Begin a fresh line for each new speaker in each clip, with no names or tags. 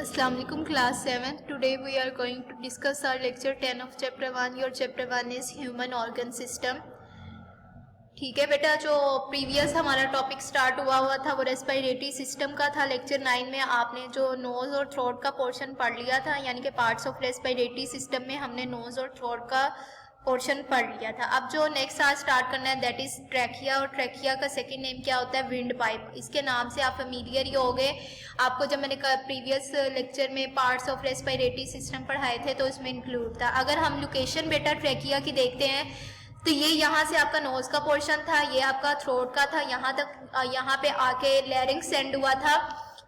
Assalamu alaikum class 7. Today we are going to discuss our lecture 10 of chapter 1. Your chapter 1 is human organ system. ठीक है बेटा, जो previous हमारा topic start हुआ था वो रेस्पिरेटरी सिस्टम का था। लेक्चर 9 में आपने जो नोज और थ्रोट का पोर्शन पढ़ लिया था, यानी कि पार्ट्स ऑफ रेस्पिरेटरी सिस्टम में हमने नोज और थ्रोट का पोर्शन पढ़ लिया था। अब जो नेक्स्ट आज स्टार्ट करना है दैट इज ट्रैकिया, और ट्रैकिया का सेकंड नेम क्या होता है? Wind pipe. इसके नाम से आप फेमिलियर ही हो गए। आपको जब मैंने प्रीवियस लेक्चर में पार्ट्स ऑफ रेस्पिरेटरी सिस्टम पढ़ाए थे तो इसमें इंक्लूड था। अगर हम लोकेशन बेटा ट्रैकिया की देखते हैं तो ये यहाँ से आपका नोज का पोर्शन था, ये आपका थ्रोट का था, यहाँ तक यहाँ पे आके लैरिंक्स एंड हुआ था,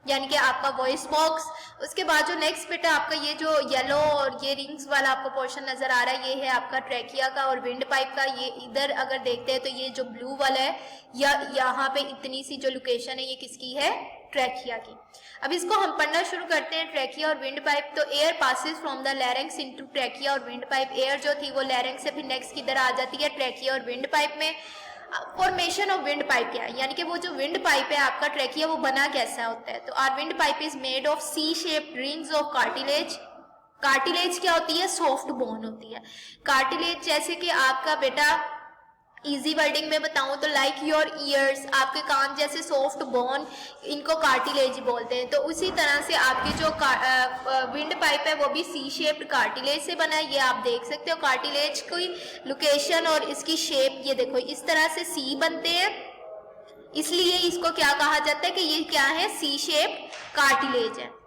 यानी कि आपका वॉइस बॉक्स। उसके बाद जो नेक्स्ट बेटा आपका ये जो येलो और ये रिंग्स वाला आपको पोर्शन नजर आ रहा है, ये है आपका ट्रैकिया का और विंड पाइप का। ये इधर अगर देखते हैं तो ये जो ब्लू वाला है या यहाँ पे इतनी सी जो लोकेशन है ये किसकी है? ट्रैकिया की। अब इसको हम पढ़ना शुरू करते हैं, ट्रैकिया और विंड पाइप। तो air passes from the larynx into trachea और विंड पाइप। एयर जो थी वो लैरिंक्स से फिर नेक्स्ट किधर आ जाती है? ट्रैकिया और विंड पाइप में। फॉर्मेशन ऑफ विंड पाइप क्या है, यानी कि वो जो विंड पाइप है आपका ट्रैकिया वो बना कैसा होता है? तो our wind pipe is made of C shaped rings of cartilage. Cartilage क्या होती है? सॉफ्ट बोन होती है। कार्टिलेज जैसे कि आपका बेटा इजी वर्डिंग में बताऊं तो लाइक योर ईयर्स, आपके कान जैसे सॉफ्ट बोन, इनको कार्टिलेज बोलते हैं। तो उसी तरह से आपकी जो विंड पाइप है वो भी सी शेप्ड कार्टिलेज से बना है। ये आप देख सकते हो कार्टिलेज की लोकेशन और इसकी शेप, ये देखो इस तरह से सी बनते हैं, इसलिए इसको क्या कहा जाता है कि ये क्या है? सी शेप्ड कार्टिलेज है।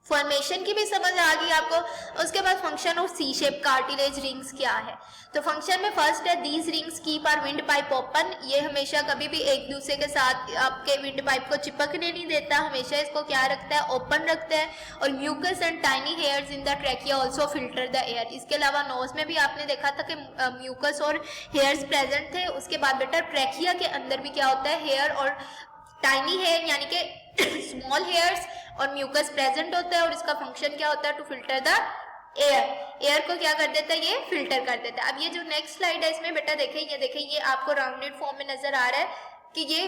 फॉर्मेशन की भी समझ आ गई आपको। उसके बाद function of C shape cartilage rings क्या है? तो फंक्शन में फर्स्ट है these rings keep our wind pipe open. ये हमेशा कभी भी एक दूसरे के साथ आपके विंड पाइप को चिपकने नहीं देता, हमेशा इसको क्या रखता है? ओपन रखता है। और mucus and tiny hairs in the trachea also filter the air. इसके अलावा नोज में भी आपने देखा था कि म्यूकस और हेयर्स प्रेजेंट थे। उसके बाद बेटा ट्रैकिया के अंदर भी क्या होता है? हेयर और टाइनी हेयर यानी कि स्मॉल हेयर्स और म्यूकस प्रेजेंट होता है। और इसका फंक्शन क्या होता है? To filter the air. Air को क्या कर देता है? ये फिल्टर कर देता है। अब ये जो नेक्स्ट स्लाइड है इसमें बेटा देखें, ये देखें, ये आपको राउंडेड फॉर्म में नजर आ रहा है कि ये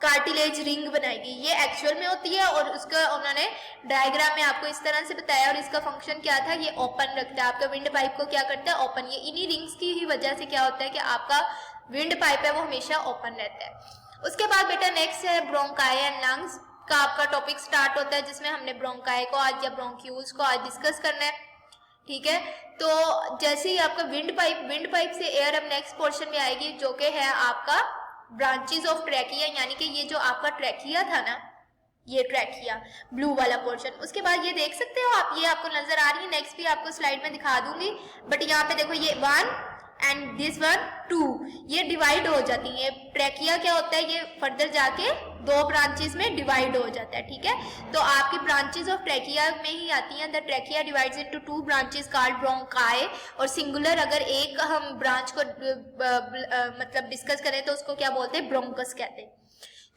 कार्टिलेज रिंग बनाएगी। ये एक्चुअल में होती है और उसका उन्होंने डायग्राम में आपको इस तरह से बताया। और इसका फंक्शन क्या था? ये ओपन रखता है, आपका विंड पाइप को क्या करता है? ओपन। ये इन्हीं रिंग्स की ही वजह से क्या होता है कि आपका विंड पाइप है वो हमेशा ओपन रहता है। उसके बाद बेटा नेक्स्ट है ब्रोंकाई एंड लंग्स का आपका टॉपिक स्टार्ट होता है, जिसमें हमने ब्रोंकाई को आज या ब्रोंक्यूल्स को आज डिस्कस करना है। ठीक है, तो जैसे ही आपका विंड पाइप से एयर अब नेक्स्ट पोर्शन में आएगी जो कि है आपका ब्रांचेस ऑफ ट्रैकिया, यानी कि ये जो आपका ट्रैकिया था ना, ये ट्रैकिया ब्लू वाला पोर्शन। उसके बाद ये देख सकते हो आप, ये आपको नजर आ रही है, नेक्स्ट भी आपको स्लाइड में दिखा दूंगी, बट यहाँ पे देखो ये 1 एंड दिस 1 2, ये डिवाइड हो जाती है। ट्रैकिया क्या होता है? ये फर्दर जाके 2 ब्रांचेस में डिवाइड हो जाता है। ठीक है, तो आपकी ब्रांचेस ऑफ ट्रैकिया में ही आती हैं। The trachea divides into 2 branches called bronchi, और सिंगुलर अगर एक हम ब्रांच को मतलब डिस्कस करें तो उसको क्या बोलते हैं? ब्रोंकस कहते हैं।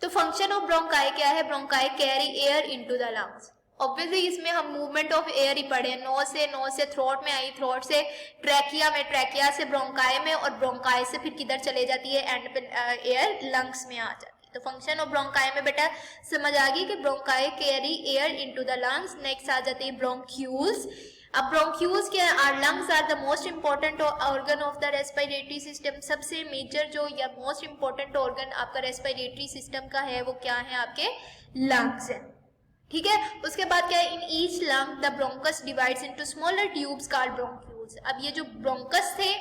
तो फंक्शन ऑफ ब्रोंकाई क्या है? Bronchi carry air into the lungs. Obviously इसमें हम मूवमेंट ऑफ एयर ही पढ़े, नोज से थ्रोट में आई, थ्रोट से ट्रैकिया में, ट्रैकिया से ब्रोंकाई में, और ब्रोंकाई से फिर किधर चले जाती है? एंड पे एयर लंग्स में आ जाती है। तो फंक्शन ऑफ ब्रोंकाई में बेटा समझ आ गई कि bronchi carry air into the lungs. Next आ जाती है ब्रोंक्यूल्स। अब ब्रोंक्यूल्स क्या है? Are lungs are the most important organ of the respiratory system. सबसे मेजर जो या मोस्ट इंपॉर्टेंट ऑर्गन आपका रेस्पिरेटरी सिस्टम का है वो क्या है? आपके लंग्स है। ठीक है, उसके बाद क्या है? In each lung the bronchus divides into smaller tubes called bronchioles. अब ये जो ब्रोंकस थे,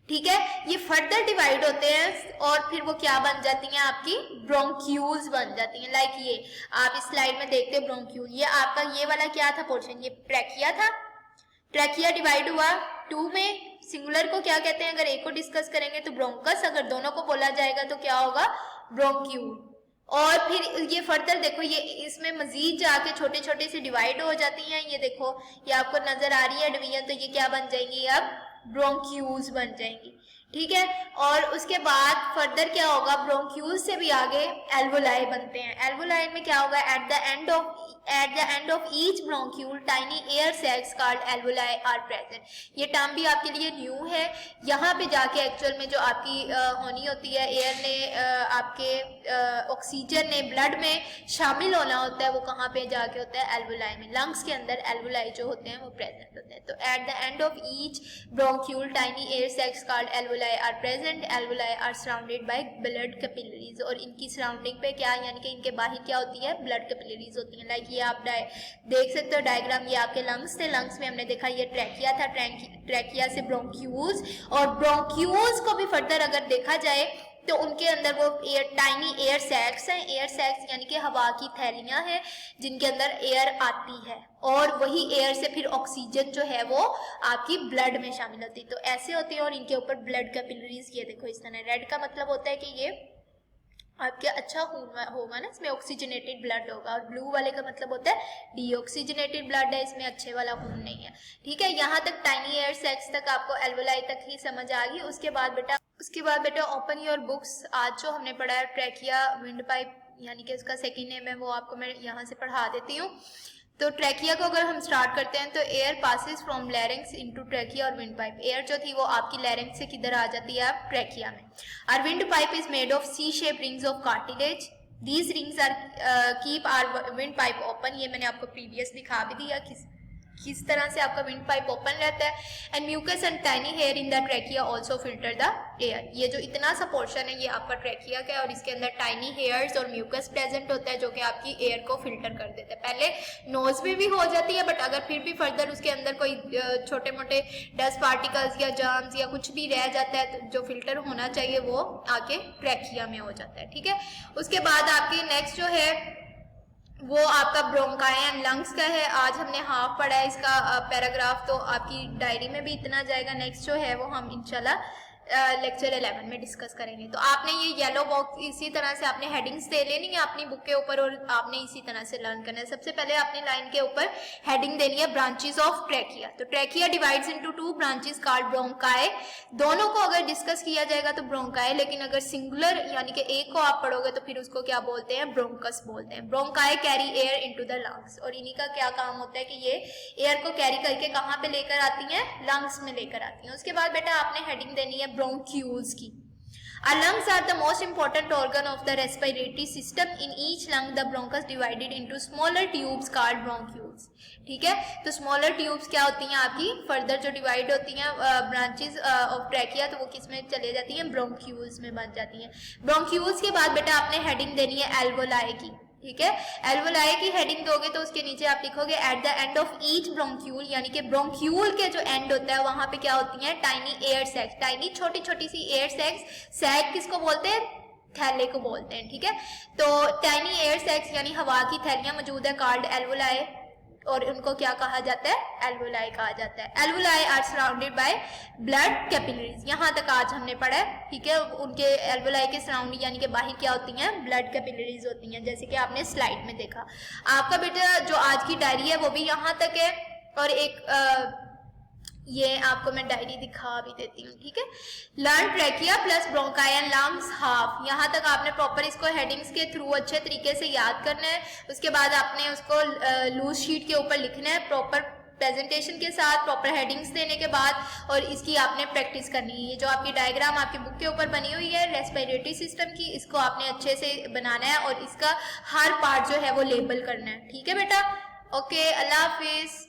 ठीक है, ये फर्दर डिवाइड होते हैं और फिर वो क्या बन जाती हैं? आपकी ब्रोंक्यूल्स बन जाती हैं। लाइक ये आप इस स्लाइड में देखते हो ब्रोंक्यूल, ये आपका ये वाला क्या था पोर्शन? ये ट्रैकिया था। ट्रैकिया डिवाइड हुआ 2 में। सिंगुलर को क्या कहते हैं? अगर एक को डिस्कस करेंगे तो ब्रोंकस, अगर दोनों को बोला जाएगा तो क्या होगा? ब्रोंक्यूल। और फिर ये फर्दर देखो, ये इसमें मजीद जाके छोटे छोटे से डिवाइड हो जाती हैं। ये देखो, ये आपको नजर आ रही है डिवीजन, तो ये क्या बन जाएंगी? अब ब्रोंक्यूल्स बन जाएंगी। ठीक है, और उसके बाद फर्दर क्या होगा? ब्रोंक्यूल्स से भी आगे एल्वोलाई बनते हैं। एल्वोलाई में क्या होगा? Eight the end of At the end of each bronchiole, tiny air sacs called alveoli are present. ये टर्म भी आपके लिए न्यू है। यहाँ पे जाके एक्चुअल में जो आपकी होनी होती है, एयर ने आपके ऑक्सीजन ने ब्लड में शामिल होना होता है, वो कहाँ पे जाके होता है? एल्वुलाई में। लंग्स के अंदर एल्वुलाई जो होते हैं वो प्रेजेंट होते हैं। तो at the end of each bronchiole tiny air sacs called alveoli are present. Alveoli are surrounded by blood capillaries, और इनकी सराउंडिंग पे क्या, यानी कि इनके बाहर क्या होती है? ब्लड कैपिलरीज होती हैं। लाइक ये आप देख सकते हो डायग्राम, ये आपके लंग्स थे, लंग्स में हमने देखा ये ट्रैकिया था, ट्रैकिया से ब्रोंक्यूल्स, और ब्रोंक्यूल्स को भी फर्दर अगर देखा जाए तो उनके अंदर वो टाइनी एयर सैक्स हैं। एयर सैक्स यानी कि हवा की थैलियां हैं जिनके अंदर एयर आती है, और वही एयर से फिर ऑक्सीजन जो है वो आपकी ब्लड में शामिल होती है। तो ऐसे होती है, और इनके ऊपर ब्लड कैपिलरीज ये देखो इस तरह। रेड का मतलब होता है कि ये आपके अच्छा खून होगा ना, इसमें ऑक्सीजनेटेड ब्लड होगा, और ब्लू वाले का मतलब होता है डीऑक्सीजनेटेड ब्लड है, इसमें अच्छे वाला खून नहीं है। ठीक है, यहाँ तक टाइनी एयर सैक्स तक आपको एल्वुलाई तक ही समझ आ गई। उसके बाद बेटा ओपन योर बुक्स। आज जो हमने पढ़ा है ट्रैकिया, विंड पाइप, यानी कि उसका सेकेंड नेम है, वो आपको मैं यहाँ से पढ़ा देती हूँ। तो ट्रैकिया को अगर हम स्टार्ट करते हैं तो air passes from लैरिंग्स into trachea और विंड पाइप। एयर जो थी वो आपकी लैरिंग्स से किधर आ जाती है? आप ट्रैकिया में। Our wind pipe is made of C shape rings of cartilage. These rings are keep our wind pipe open. ये मैंने आपको प्रीवियस दिखा भी दिया किस तरह से आपका विंड पाइप ओपन रहता है। And mucus and tiny hair in the trachea also filter the air. ये जो इतना सा पोर्शन है ये आपका ट्रैकिया का है, और इसके अंदर टाइनी हेयर्स और म्यूकस प्रेजेंट होता है जो कि आपकी एयर को फिल्टर कर देता है। पहले नोज में भी हो जाती है, बट अगर फिर भी फर्दर उसके अंदर कोई छोटे मोटे डस्ट पार्टिकल्स या जर्म्स या कुछ भी रह जाता है तो जो फिल्टर होना चाहिए वो आके ट्रैकिया में हो जाता है। ठीक है, उसके बाद आपकी नेक्स्ट जो है वो आपका ब्रोंकाई एंड लंग्स का है। आज हमने हाफ पढ़ा है इसका पैराग्राफ, तो आपकी डायरी में भी इतना जाएगा। नेक्स्ट जो है वो हम इंशाल्लाह लेक्चर 11 में डिस्कस करेंगे। तो आपने ये येलो बॉक्स इसी तरह से आपने हेडिंग्स दे लेनी है अपनी बुक के ऊपर, और आपने इसी तरह से लर्न करना है। सबसे पहले अपनी लाइन के ऊपर हेडिंग देनी है ब्रांचेस ऑफ ट्रैकिया। तो trachea divides into two branches called bronchi. दोनों को अगर डिस्कस किया जाएगा तो ब्रोंकाई, लेकिन अगर सिंगुलर यानी कि एक को आप पढ़ोगे तो फिर उसको क्या बोलते हैं? ब्रोंकस बोलते हैं। Bronchi carry air into the lungs, और इन्हीं का क्या काम होता है कि ये एयर को कैरी करके कहाँ पे लेकर आती हैं? लंग्स में लेकर आती हैं। उसके बाद बेटा आपने हेडिंग देनी है bronchioles की। Our lungs are the most important organ of the respiratory system. In each lung, the bronchus divided into smaller tubes called bronchioles. ठीक है, तो स्मॉलर ट्यूब्स क्या होती हैं आपकी? फर्दर जो डिवाइड होती हैं ब्रांचेस ऑफ ट्रैकिया, तो वो किस में चले जाती हैं? ब्रोंक्यूल्स में बन जाती हैं। ब्रोंक्यूल्स के बाद बेटा आपने हेडिंग देनी है एल्वोलाई की। ठीक है, एल्वोलाई की हेडिंग दोगे तो उसके नीचे आप लिखोगे eight the end of each bronchiole, यानी कि ब्रोंक्यूल के जो एंड होता है वहां पे क्या होती हैं? Tiny air सैक्स। टाइनी छोटी छोटी सी एयर सैक्स। सैक किसको बोलते हैं? थैले को बोलते हैं। ठीक है, तो टाइनी एयर सैक्स यानी हवा की थैलियां मौजूद है कॉल्ड एल्वोलाई, और उनको क्या कहा जाता है? एल्वोलाई कहा जाता है। Alveoli are surrounded by blood capillaries. यहाँ तक आज हमने पढ़ा है। ठीक है, उनके एल्वोलाई के सराउंडिंग यानी कि बाहर क्या होती हैं? ब्लड कैपिलरीज होती हैं, जैसे कि आपने स्लाइड में देखा। आपका बेटा जो आज की डायरी है वो भी यहाँ तक है, और एक ये आपको मैं डायरी दिखा भी देती हूँ। ठीक है, learn trachea plus bronchi and lungs half. यहाँ तक आपने प्रॉपर इसको हेडिंग्स के थ्रू अच्छे तरीके से याद करना है। उसके बाद आपने उसको लूज शीट के ऊपर लिखना है प्रॉपर प्रेजेंटेशन के साथ, प्रॉपर हेडिंग्स देने के बाद, और इसकी आपने प्रैक्टिस करनी है। ये जो आपकी डायग्राम आपकी बुक के ऊपर बनी हुई है रेस्पिरेटरी सिस्टम की, इसको आपने अच्छे से बनाना है और इसका हर पार्ट जो है वो लेबल करना है। ठीक है बेटा, ओके, अल्लाह हाफिज।